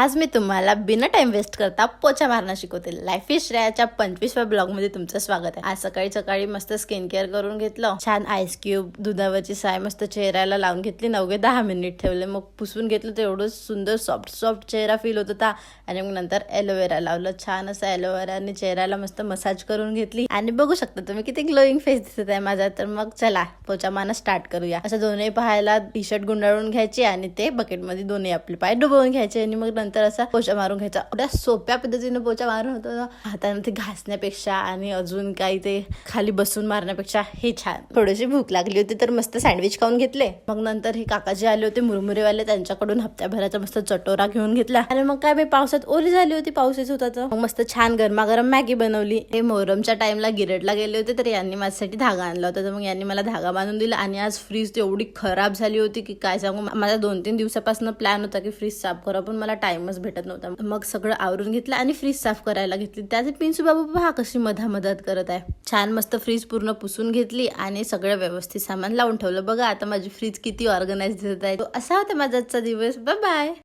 आज मी तुम्हाला बिना टाइम वेस्ट करता पोचा मारणं शिकवते। लाईफ इज श्रेयाच्या 25व्या ब्लॉग मध्ये तुमचं स्वागत आहे। आज सकाळी सकाळी मस्त स्किन केअर करून घेतलं, छान आईस क्यूब दुधावरची साय मस्त चेहऱ्याला लावून घेतली, 9-10 मिनिट ठेवले, मग पुसून घेतलं तर एवढं सुंदर सॉफ्ट चेहरा फील होत होता। आणि मग नंतर एलोवेरा लावलं, छान असं एलोवेराने चेहऱ्याला मस्त मसाज करून घेतली आणि बघू शकता तुम्ही किती ग्लोईंग फेस दिसत आहे माझा। तर मग चला पोचा मारणं स्टार्ट करूया। असं दोन्ही पायाला टी शर्ट गुंडाळून घ्यायची आणि ते बकेट मध्ये दोन्ही आपले पाय डुबवून घ्यायचे आणि मग नंतर असा पोचा मारून घ्यायचा। एवढ्या सोप्या पद्धतीने पोचा मारून होतो, हाताने ते घासण्यापेक्षा आणि अजून काही ते खाली बसून मारण्यापेक्षा हे छान। थोडीशी भूक लागली होती तर मस्त सँडविच खाऊन घेतले। मग नंतर हे काकाजी आले होते मुरमुरेवाले, त्यांच्याकडून हप्त्याभराचा मस्त चटोरा घेऊन घेतला आणि मग काय मी पावसात ओली झाली होती, पाऊसच होता तर मग मस्त छान गरमागरम मॅगी बनवली। हे मोहरमच्या टाइमला गिरडला गेले होते तर यांनी माझ्यासाठी धागा आणला होता, तर मग यांनी मला धागा बांधून दिला। आणि आज फ्रीज एवढी खराब झाली होती की काय सांगू, माझा 2-3 दिवसापासून प्लॅन होता की फ्रीज साफ करा, पण मला टाइमच भेटत नव्हता। मग सगळं आवरून घेतलं आणि फ्रीज साफ करायला घेतली। त्याचे पिंसू बाबू पहा कशी मदत करत आहे। छान मस्त फ्रीज पूर्ण पुसून घेतली आणि सगळं व्यवस्थित सामान लावून ठेवलं। बघा आता माझी फ्रीज किती ऑर्गनाइज दिसत आहे। तो असा होता माझा आजचा दिवस। Bye bye.